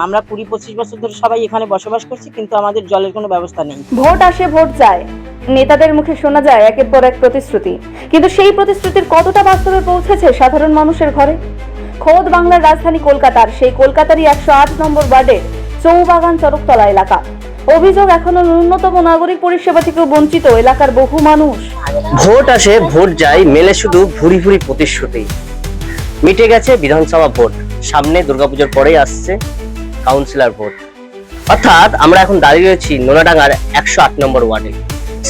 আমরা 20-25 বছর ধরে সবাই এখানে বসবাস করছি, কিন্তু আমাদের জলের কোনো ব্যবস্থা নেই। ভোট আসে ভোট যায়, নেতাদের মুখে শোনা যায় একের পর এক প্রতিশ্রুতি, কিন্তু সেই প্রতিশ্রুতির কতটা বাস্তবে পৌঁছেছে সাধারণ মানুষের ঘরে? খোদ বাংলার রাজধানী কলকাতার সেই কলকাতারই 108 নম্বর ওয়ার্ডের চৌবাগান চরকতলা এলাকা। অভিযোগ, এখনো ন্যূনতম নাগরিক পরিষেবা থেকে বঞ্চিত এলাকার বহু মানুষ। ভোট আসে ভোট যায়, মেলে শুধু ভুরি ভুরি প্রতিশ্রুতি। মিটে গেছে বিধানসভা ভোট, সামনে দুর্গাপুজোর পরেই আসছে কাউন্সিলর ভোট। অর্থাৎ আমরা এখন দাঁড়িয়ে রয়েছি নোনাডাঙ্গার 108 নম্বর ওয়ার্ডে।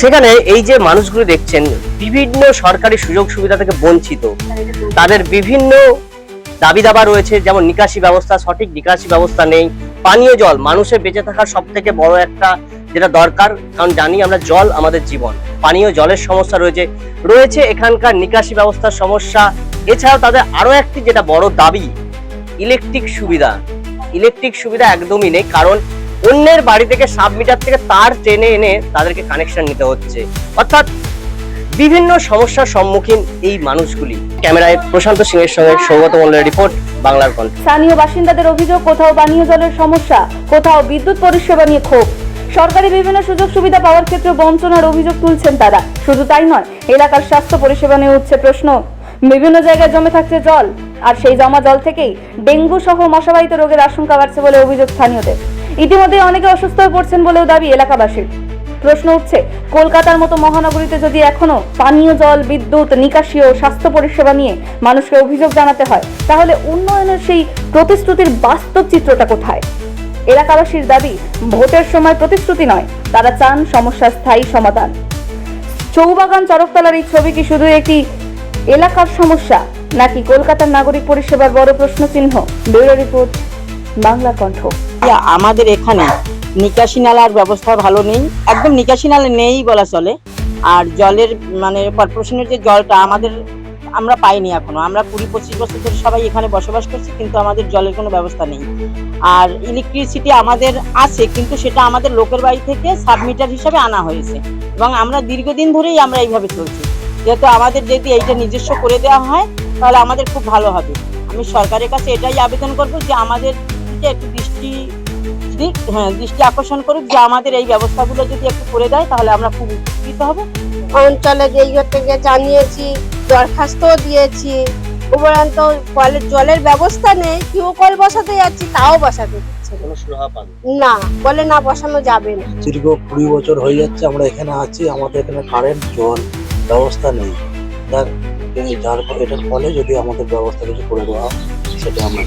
সেখানে এই যে মানুষগুলো দেখছেন বিভিন্ন সরকারি সুযোগ সুবিধা থেকে বঞ্চিত, তাদের বিভিন্ন দাবি দাবা রয়েছে, যেমন নিকাশি ব্যবস্থা, সঠিক নিকাশি ব্যবস্থা নেই, পানীয় জল, মানুষের বেঁচে থাকার সব থেকে বড় একটা যেটা দরকার, কারণ জানি আমরা জল আমাদের জীবন, পানীয় জলের সমস্যা রয়েছে এখানকার নিকাশি ব্যবস্থার সমস্যা। এছাড়াও তাদের আরো একটি যেটা বড় দাবি, ইলেকট্রিক সুবিধা একদমই নেই, কারণ অন্যের বাড়ি থেকে সাবমিটার থেকে তার টেনে এনে তাদেরকে কানেকশন নিতে হচ্ছে। অর্থাৎ বিভিন্ন সমস্যার সম্মুখীন এই মানুষগুলি। ক্যামেরায় প্রশান্ত সিং এর সঙ্গে সৌগত মল্লের রিপোর্ট, বাংলার কণ্ঠ। স্থানীয় বাসিন্দাদের অভিযোগ, কোথাও পানীয় জলের সমস্যা, কোথাও বিদ্যুৎ পরিষেবা নিয়ে ক্ষোভ। সরকারি বিভিন্ন সুযোগ সুবিধা পাওয়ার ক্ষেত্রে বঞ্চনার অভিযোগ তুলছেন তারা। শুধু তাই নয়, এলাকার স্বাস্থ্য পরিষেবা নিয়ে উঠছে প্রশ্ন। বিভিন্ন জায়গায় জমে থাকছে জল, আর সেই জমা জল থেকেই ডেঙ্গু সহ মশাবাহিত রোগের আশঙ্কা বাড়ছে বলে অভিযোগ স্থানীয়দের। ইতিমধ্যে অনেকে অসুস্থ হয়ে পড়ছেন বলেও দাবি এলাকাবাসীর। প্রশ্ন উঠছে, কলকাতার মতো মহানগরীতে যদি এখনো পানীয় জল, বিদ্যুৎ, নিকাশি ও স্বাস্থ্য পরিষেবা নিয়ে মানুষকে অভিযোগ জানাতে হয়, তাহলে উন্নয়নের সেই প্রতিশ্রুতির বাস্তব চিত্রটা কোথায়? এলাকাবাসীর দাবি, ভোটের সময় প্রতিশ্রুতি নয়, তারা চান সমস্যার স্থায়ী সমাধান। চৌবাগান চরকতলার এই ছবি কি শুধু একটি এলাকার সমস্যা, নাকি কলকাতার নাগরিক পরিষেবার বড় প্রশ্নচিহ্ন? ব্যুরো রিপোর্ট, বাংলা কণ্ঠ। আমাদের এখানে নিকাশি নালার ব্যবস্থা ভালো নেই, একদম নিকাশি নালা নেই বলা চলে। আর জলের মানে কর্পোরেশনের যে জলটা আমরা পাইনি এখনো। আমরা 20-25 বছর ধরে সবাই এখানে বসবাস করছি, কিন্তু আমাদের জলের কোনো ব্যবস্থা নেই। আর ইলেকট্রিসিটি আমাদের আছে, কিন্তু সেটা আমাদের লোকের বাড়ি থেকে সাবমিটার হিসাবে আনা হয়েছে, এবং আমরা দীর্ঘদিন ধরেই আমরা এইভাবে চলছি। যেহেতু আমাদের যদি এইটা নিজস্ব করে দেওয়া হয়, তাহলে আমাদের খুব ভালো হবে। আমি সরকারের কাছে এটাই আবেদন করব যে আমাদের একটু দৃষ্টি আকর্ষণ করুক, যে আমাদের এই ব্যবস্থাগুলো যদি একটু করে দেয়, তাহলে আমরা খুব উপকৃত হব। অঞ্চলে যেই থেকে জানিয়েছি, দরখাস্তও দিয়েছি, উপরন্ত জলের ব্যবস্থা নেই। টিউবওয়েল বসাতে যাচ্ছি, তাও বসাতে দিচ্ছে না, বলে না বসানো যাবে না। দীর্ঘ 20 বছর হয়ে যাচ্ছে আমরা এখানে আছি, আমাদের এখানে কারেন্ট জল ব্যবস্থা নেই। এটার ফলে যদি আমাদের ব্যবস্থা কিছু করে দেওয়া হয়, সেটা আমরা